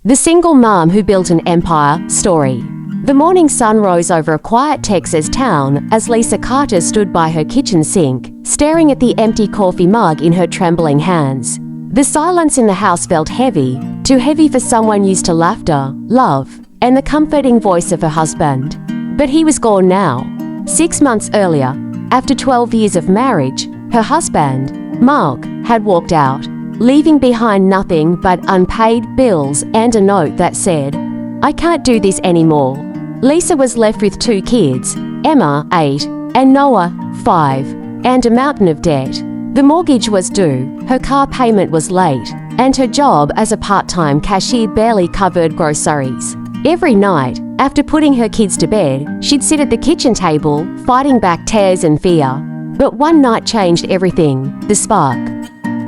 The Single Mom Who Built an Empire story. The morning sun rose over a quiet Texas town as Lisa Carter stood by her kitchen sink, staring at the empty coffee mug in her trembling hands. The silence in the house felt heavy, too heavy for someone used to laughter, love, and the comforting voice of her husband. But he was gone now. 6 months earlier, after 12 years of marriage, her husband, Mark, had walked out, leaving behind nothing but unpaid bills and a note that said, "I can't do this anymore." Lisa was left with 2 kids, Emma, 8, and Noah, 5, and a mountain of debt. The mortgage was due, her car payment was late, and her job as a part-time cashier barely covered groceries. Every night, after putting her kids to bed, she'd sit at the kitchen table, fighting back tears and fear. But one night changed everything, the spark.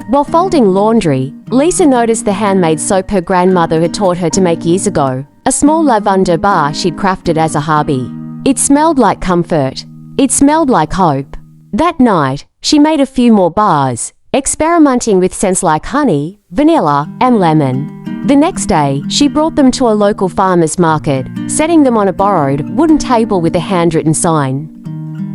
While folding laundry, Lisa noticed the handmade soap her grandmother had taught her to make years ago, a small lavender bar she'd crafted as a hobby. It smelled like comfort. It smelled like hope. That night, she made a few more bars, experimenting with scents like honey, vanilla, and lemon. The next day, she brought them to a local farmer's market, setting them on a borrowed wooden table with a handwritten sign.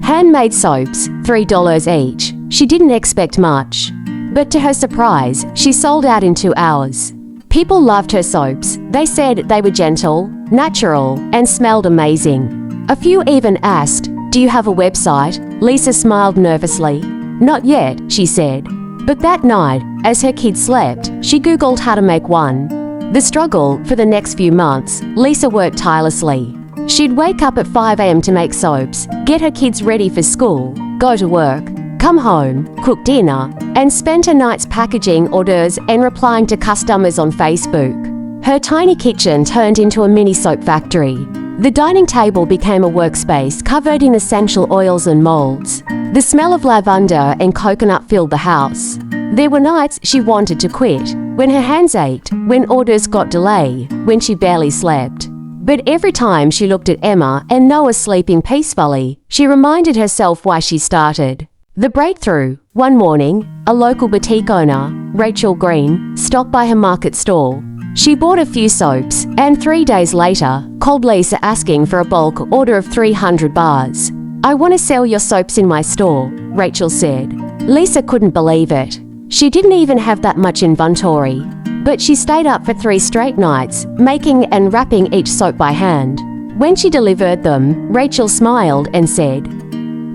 Handmade soaps, $3 each. She didn't expect much. But to her surprise, she sold out in 2 hours. People loved her soaps. They said they were gentle, natural, and smelled amazing. A few even asked, "Do you have a website?" Lisa smiled nervously. "Not yet," she said. But that night, as her kids slept, she Googled how to make one. The struggle for the next few months, Lisa worked tirelessly. She'd wake up at 5 a.m. to make soaps, get her kids ready for school, go to work, come home, cook dinner, and spend her nights packaging orders and replying to customers on Facebook. Her tiny kitchen turned into a mini soap factory. The dining table became a workspace covered in essential oils and molds. The smell of lavender and coconut filled the house. There were nights she wanted to quit, when her hands ached, when orders got delayed, when she barely slept. But every time she looked at Emma and Noah sleeping peacefully, she reminded herself why she started. The breakthrough. One morning, a local boutique owner, Rachel Green, stopped by her market stall. She bought a few soaps, and 3 days later, called Lisa asking for a bulk order of 300 bars. "I want to sell your soaps in my store," Rachel said. Lisa couldn't believe it. She didn't even have that much inventory. But she stayed up for 3 straight nights, making and wrapping each soap by hand. When she delivered them, Rachel smiled and said,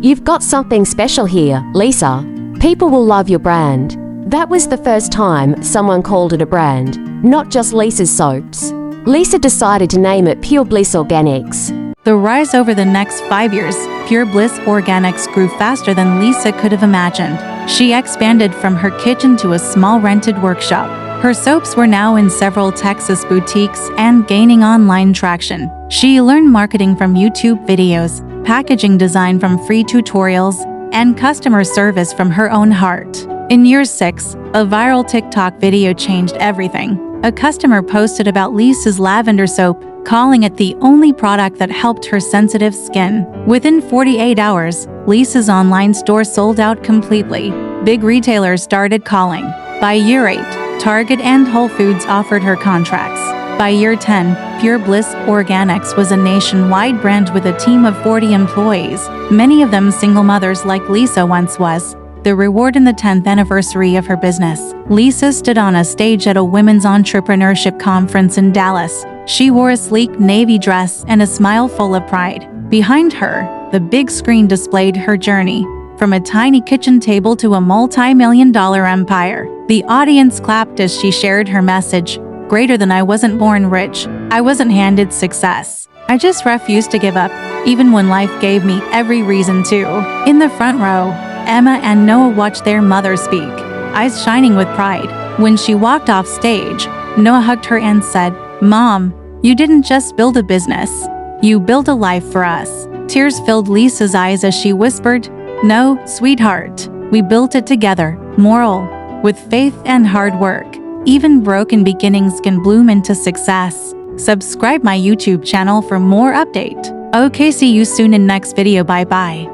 "You've got something special here, Lisa. People will love your brand." That was the first time someone called it a brand, not just Lisa's soaps. Lisa decided to name it Pure Bliss Organics. The rise over the next 5 years, Pure Bliss Organics grew faster than Lisa could have imagined. She expanded from her kitchen to a small rented workshop. Her soaps were now in several Texas boutiques and gaining online traction. She learned marketing from YouTube videos, packaging design from free tutorials, and customer service from her own heart. In year 6, a viral TikTok video changed everything. A customer posted about Lisa's lavender soap, calling it the only product that helped her sensitive skin. Within 48 hours, Lisa's online store sold out completely. Big retailers started calling. By year 8, Target and Whole Foods offered her contracts. By year 10, Pure Bliss Organics was a nationwide brand with a team of 40 employees, many of them single mothers like Lisa once was. The reward in the 10th anniversary of her business. Lisa stood on a stage at a women's entrepreneurship conference in Dallas. She wore a sleek navy dress and a smile full of pride. Behind her, the big screen displayed her journey. From a tiny kitchen table to a multi-million-dollar empire. The audience clapped as she shared her message. Greater than I wasn't born rich. I wasn't handed success. I just refused to give up, even when life gave me every reason to. In the front row, Emma and Noah watched their mother speak, eyes shining with pride. When she walked off stage, Noah hugged her and said, "Mom, you didn't just build a business. You built a life for us." Tears filled Lisa's eyes as she whispered, "No, sweetheart, we built it together." Moral: with faith and hard work, even broken beginnings can bloom into success. Subscribe my YouTube channel for more update. Okay, see you soon in next video. Bye bye.